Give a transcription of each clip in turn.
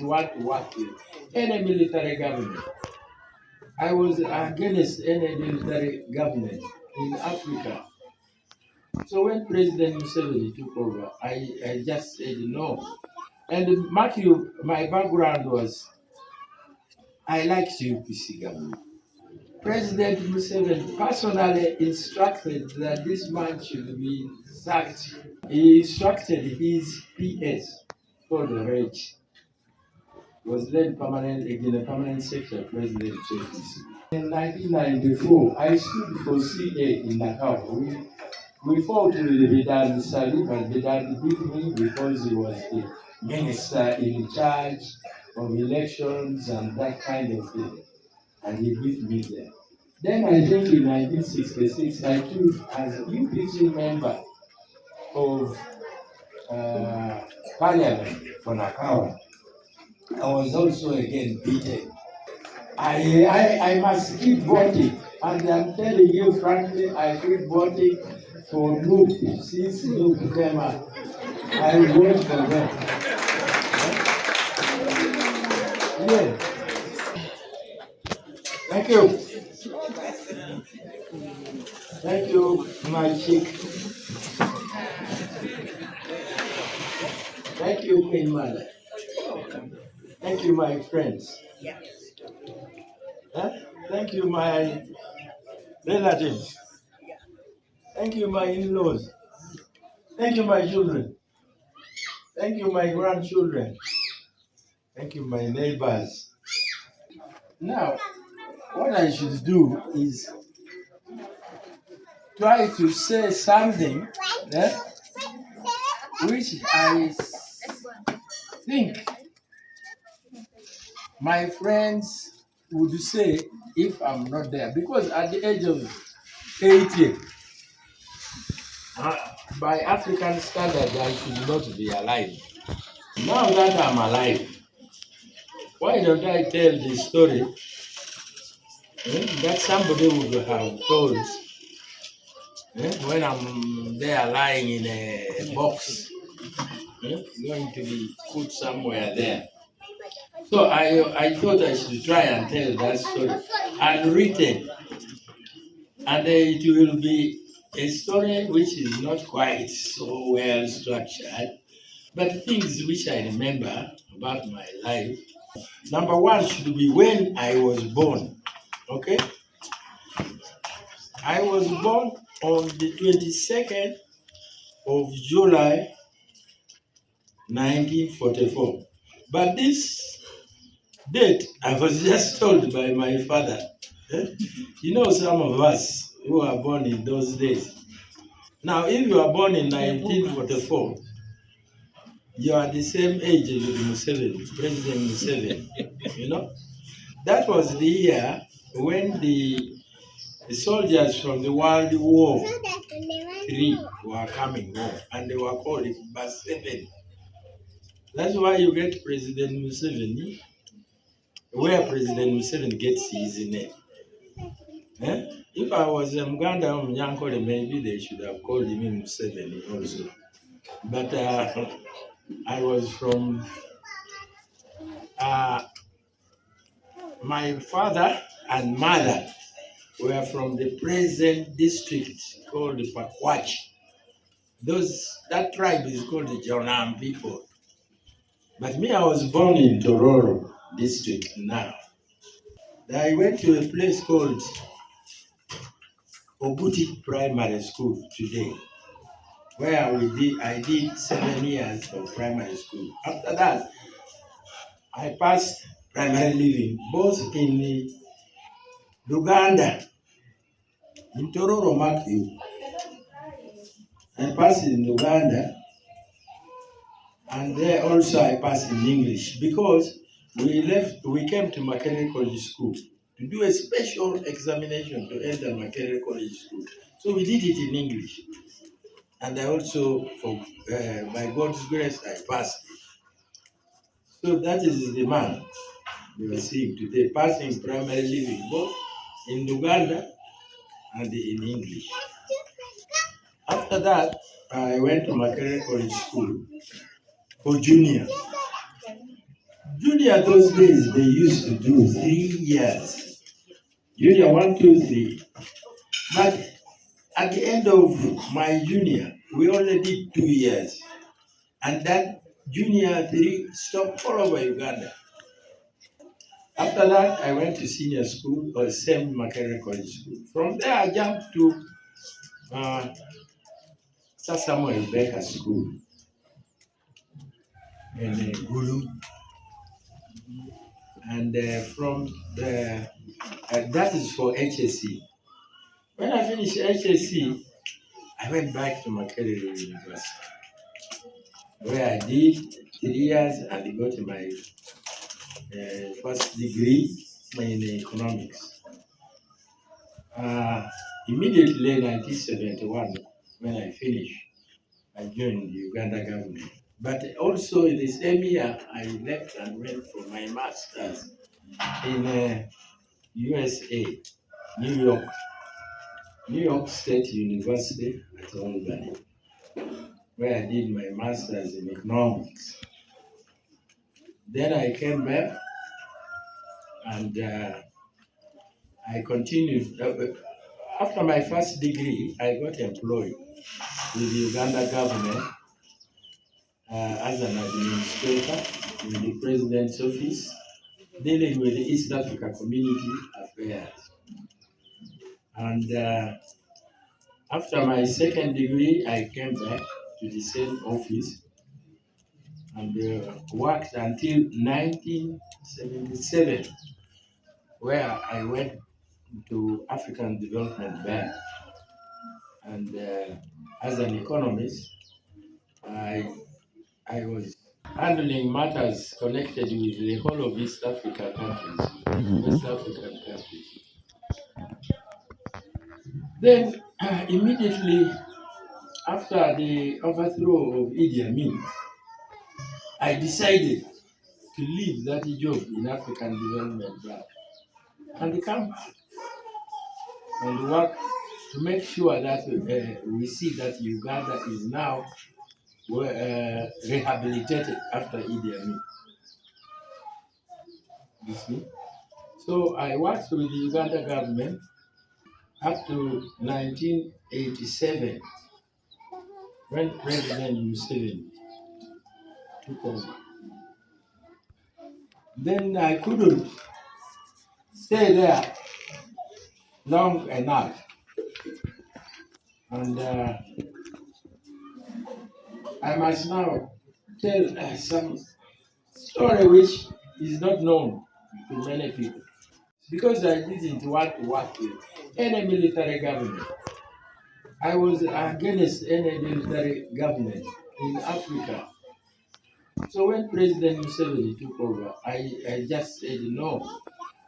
want to work with any military government. I was against any military government in Africa. So when President Museveni took over, I just said no. And Matthew, my background was I liked UPC government. President Museveni personally instructed that this man should be sacked. He instructed his PS called Reg, was then permanent secretary president JPC. In 1994, I stood for CA in Nakao. We fought with Vidal Sali, but Vidal beat me because he was the minister in charge of elections and that kind of thing. And he beat me there. Then I think in 1966, I took as UPC member of Parliament for Nakao. I was also again beaten. I must keep voting, and I'm telling you frankly, I keep voting for Luke. Since Luke came up, I vote for them. Yeah. Thank you. Thank you, my chick. Thank you, Queen Mother. Thank you, my friends. Huh? Thank you, my relatives. Thank you, my in-laws. Thank you, my children. Thank you, my grandchildren. Thank you, my neighbors. Now, what I should do is try to say something which I think my friends would say if I'm not there. Because at the age of 80, by African standards, I should not be alive. Now that I'm alive, why don't I tell the story that somebody would have told when I'm there lying in a box, going to be put somewhere there. So I thought I should try and tell that story unwritten, and it will be a story which is not quite so well structured, but things which I remember about my life. Number one should be when I was born. Okay? I was born on the 22nd of July 1944. But this date, I was just told by my father. You know, some of us who are born in those days. Now, if you are born in 1944, you are the same age as Museveni, President Museveni. You know, that was the year when the soldiers from the World War III were coming home, and they were called Museveni. That's why you get President Museveni, where President Museveni gets his name. If I was a Muganda or Mnyankole, maybe they should have called him Museveni also. But I was from my father and mother were from the present district called the Pakwach. That tribe is called the Jonam people. But me, I was born in Tororo district now. I went to a place called Obuti Primary School today, where I did 7 years of primary school. After that, I passed primary living both in Uganda, in Tororo Matthew. I passed in Uganda, and there also I passed in English because we came to Makerere College School to do a special examination to enter Makerere College School. So we did it in English. And I also, by God's grace, I passed. So that is the man we are seeing today, passing primary living both in Uganda and in English. After that, I went to Makerere College School for junior. Junior those days, they used to do 3 years. Junior 1, 2, 3. But at the end of my junior, we only did 2 years. And that junior 3 stopped all over Uganda. After that, I went to senior school or same Makerere College School. From there, I jumped to Sir Samuel Baker School in Gulu. And from the, that is for HSC. When I finished HSC, I went back to Makerere University, where I did 3 years and got my first degree in economics. Immediately in 1971, when I finished, I joined the Uganda government. But also in the same year, I left and went for my master's in USA, New York State University at Albany, where I did my master's in economics. Then I came back and I continued. After my first degree, I got employed with the Uganda government as an administrator in the President's office, dealing with the East Africa Community Affairs. And after my second degree, I came back to the same office and worked until 1977, where I went to African Development Bank. And as an economist, I was handling matters connected with the whole of East Africa countries, West African countries. Then immediately after the overthrow of Idi Amin, I decided to leave that job in African Development Bank and come and work to make sure that we see that Uganda is now rehabilitated after Idi Amin. You see? So I worked with the Uganda government up to 1987 when President Museveni took over. Then I couldn't stay there long enough. And I must now tell some story which is not known to many people. Because I didn't want to work with any military government. I was against any military government in Africa. So when President Museveni took over, I just said no.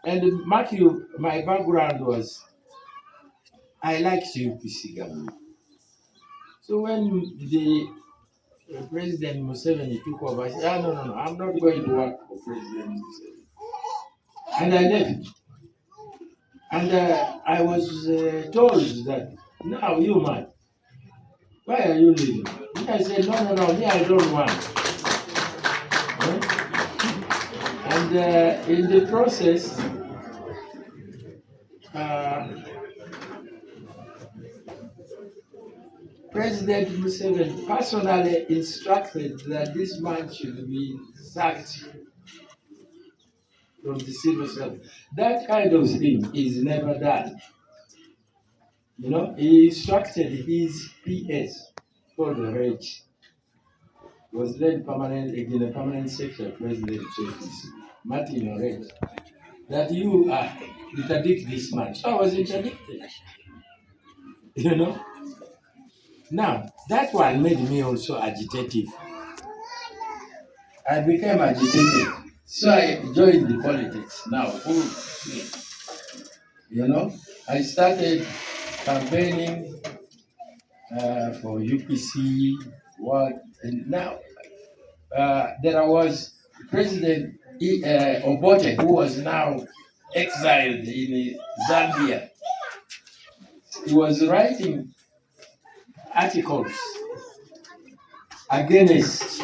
And mark you, my background was I liked UPC government. So when the President Museveni took over, I said, no, I'm not going to work for President Museveni. And I left. And I was told that, now you man, why are you leaving? I said, no, me I don't want. And in the process, President Museveni personally instructed that this man should be sacked from the civil service. That kind of thing is never done. You know, he instructed his PS called the Reg, was then permanent secretary president's office, Martin Reg, that you interdict this man. So I was interdicted. You know? Now, that one made me also agitative. I became agitated. So I joined the politics now. You know, I started campaigning for UPC, and now there was President Obote, who was now exiled in Zambia. He was writing articles against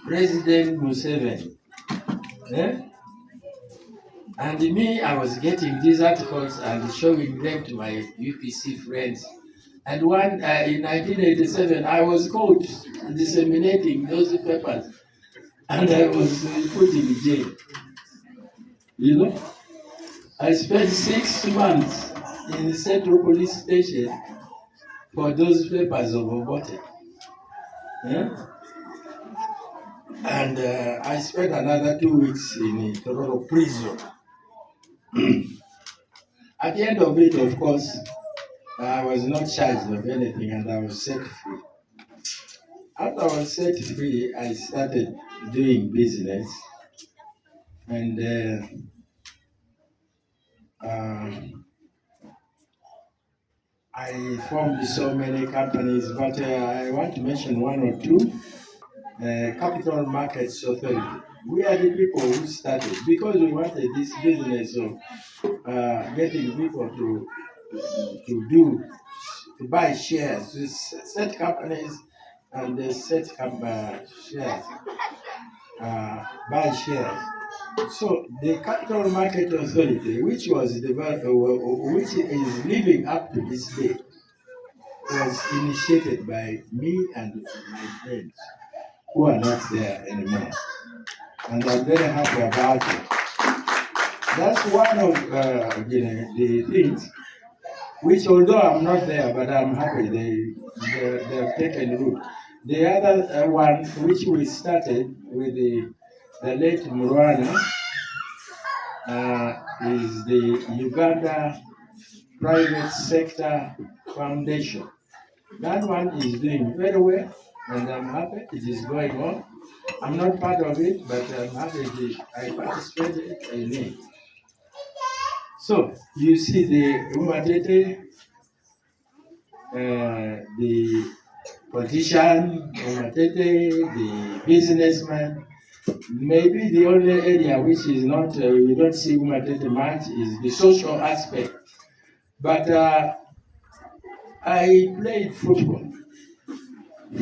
President Museveni. Eh? And me, I was getting these articles and showing them to my UPC friends. And one in 1987, I was caught disseminating those papers, and I was put in jail. You know, I spent 6 months in the Central Police Station for those papers of Obote. Yeah? And I spent another 2 weeks in Toronto prison. At the end of it, of course, I was not charged of anything and I was set free. After I was set free, I started doing business, and I formed so many companies, but I want to mention one or two. Capital Markets Authority. We are the people who started because we wanted this business of getting people to buy shares, to set companies and they set shares, buy shares. So the Capital Market Authority, which was developed, which is living up to this day, was initiated by me and my friends who are not there anymore, and I'm very happy about it. That's one of the things which, although I'm not there, but I'm happy they've taken root. The other one, which we started with the late Murwana, is the Uganda Private Sector Foundation. That one is doing very well, and I'm happy it is going on. I'm not part of it, but I'm happy I participated in it. So, you see the Uma-tete, the politician, Uma-tete, the businessman. Maybe the only area which is not, we don't see Uma-tete much is the social aspect. But I played football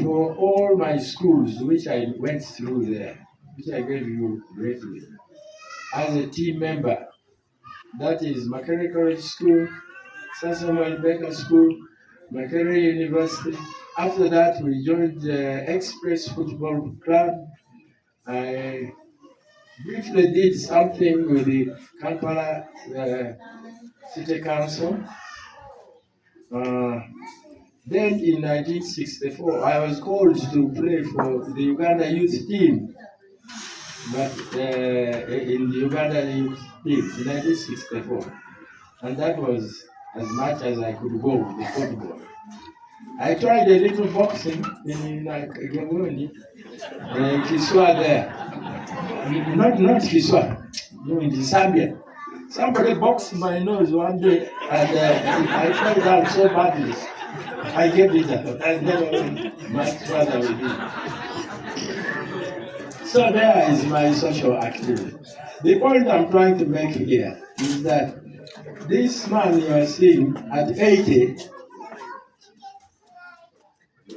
for all my schools, which I went through there, which I gave you briefly, as a team member. That is Makerere College School, Sir Samuel Baker School, Makerere University. After that, we joined the Express Football Club. I briefly did something with the Kampala City Council. Then in 1964, I was called to play for the Uganda youth team, but in the Uganda youth team in 1964. And that was as much as I could go with the football. I tried a little boxing in Gamundi, Kiswa there. Not Kiswa, no, in Zambia. Somebody boxed my nose one day and I fell down so badly. I gave it up. I never went much further with it. So there is my social activity. The point I'm trying to make here is that this man you are seeing at 80,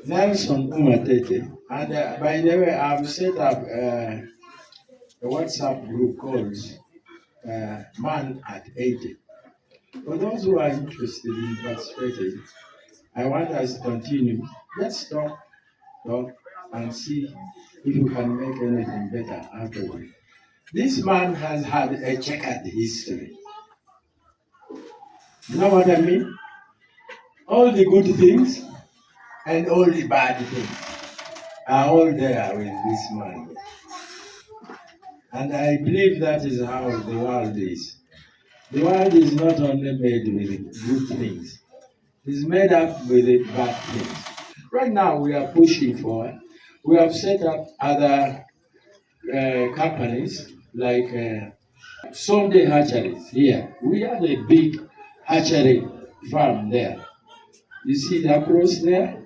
Nelson Uma-tete, and by the way, I've set up a WhatsApp group called Man at 80. For those who are interested in participating, I want us to continue. Let's talk, and see if we can make anything better out of it. This man has had a checkered history. You know what I mean? All the good things and all the bad things are all there with this man. And I believe that is how the world is. The world is not only made with good things, it's made up with bad things. Right now we are pushing forward. We have set up other companies like Sunday hatcheries here. We have a big hatchery farm there. You see the across there?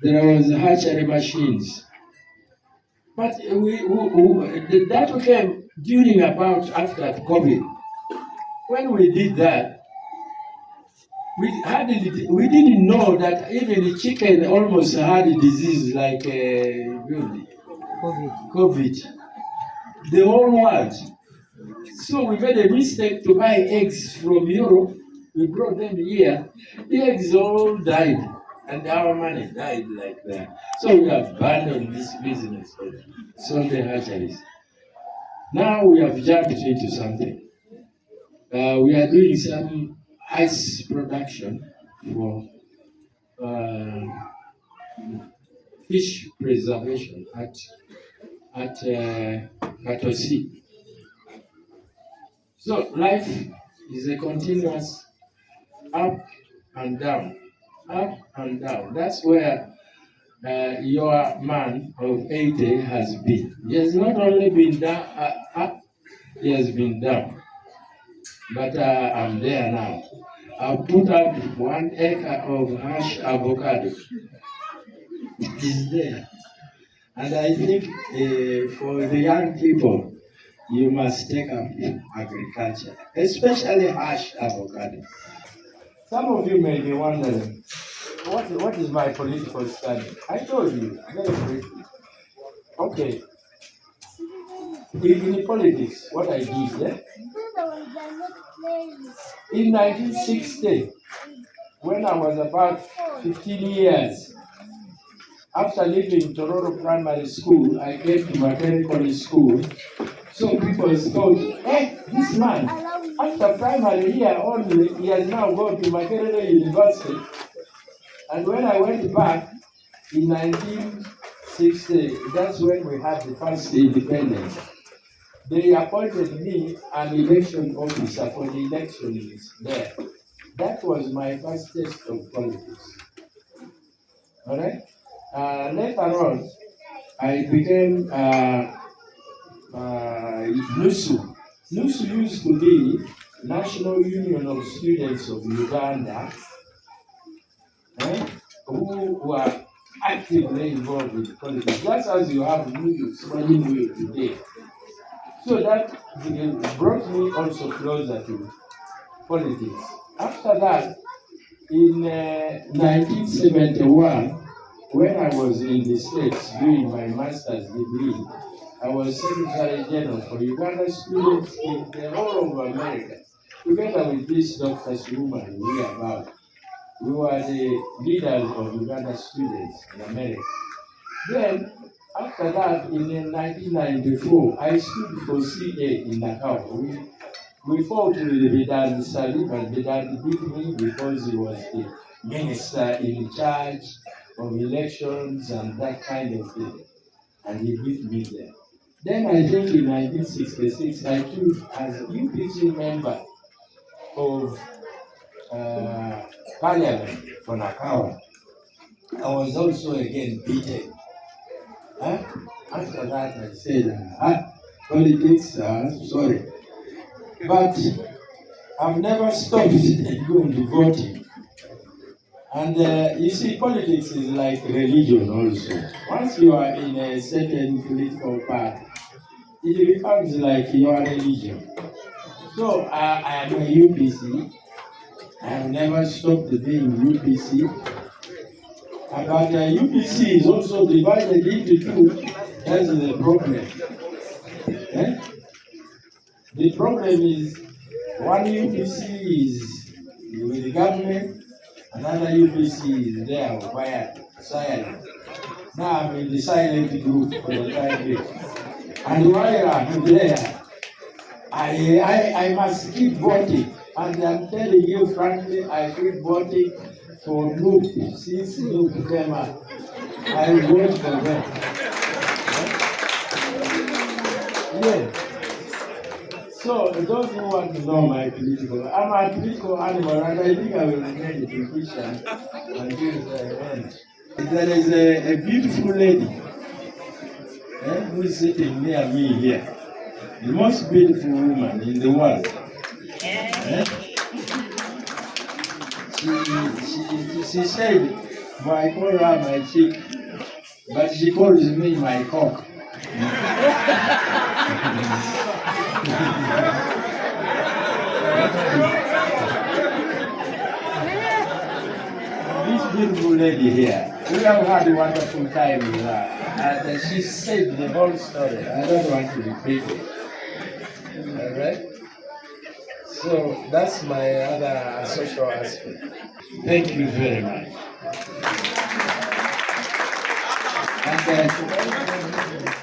There was hatchery machines. But that came during about after COVID. When we did that, we didn't know that even the chicken almost had a disease like COVID. the whole world. So we made a mistake to buy eggs from Europe. We brought them here. The eggs all died, and our money died like that. So we have abandoned this business of Sunday hatcheries. Now we have jumped into something. We are doing some ice production for fish preservation at Katosi. So life is a continuous up and down, up and down. That's where your man of 80 has been. He has not only been down, up, he has been down. But I'm there now. I've put up 1 acre of hash avocado. It is there. And I think for the young people, you must take up agriculture, especially hash avocado. Some of you may be wondering, what is my political study? I told you very briefly. Okay. In politics, what I did, yeah? In 1960, when I was about 15 years, after leaving Tororo Primary School, I came to Mechanical School. So people thought, hey, this man, after primary here only, he has now gone to Mechanical University. And when I went back in 1960, that's when we had the first independence. They appointed me an election officer for the elections there. That was my first taste of politics. All right? Later on, I became NUSU. NUSU used to be National Union of Students of Uganda, who were actively involved with politics. Just as you have NUSU studying with today. So that brought me also closer to politics. After that, in 1971, when I was in the States doing my master's degree, I was Secretary General for Uganda students in the whole of America, together with this Dr. Uma we hear about. We were the leaders of Uganda students in America. Then, after that, in 1994, I stood for CA in Nakao. We fought with Vedant Salib, and Vedant beat me because he was the minister in charge of elections and that kind of thing. And he beat me there. Then I think in 1966, I took as UPC member of Parliament for Nakao. I was also again beaten. After that, I said, politics, sorry. But I've never stopped going to voting. And you see, politics is like religion also. Once you are in a certain political party, it becomes like your religion. So I am a UPC. I have never stopped being UPC. But UPC is also divided into two. That's the problem. The problem is one UPC is with the government, another UPC is there quiet, silent. Now I'm in the silent group for the time being. And while I'm there, I must keep voting. And I'm telling you frankly, I keep voting for Loop. Since Loop came up, I vote for them. Yeah. So those who want to know my political, I'm a political animal, and I think I will remain a politician until the end. There is a beautiful lady who is sitting near me here. The most beautiful woman in the world. She said, well, I call her my chick, but she calls me my cock. This beautiful lady here, We have had a wonderful time with her, and she said the whole story. I don't want to repeat it. All right? So that's my other social aspect. Thank you very much. And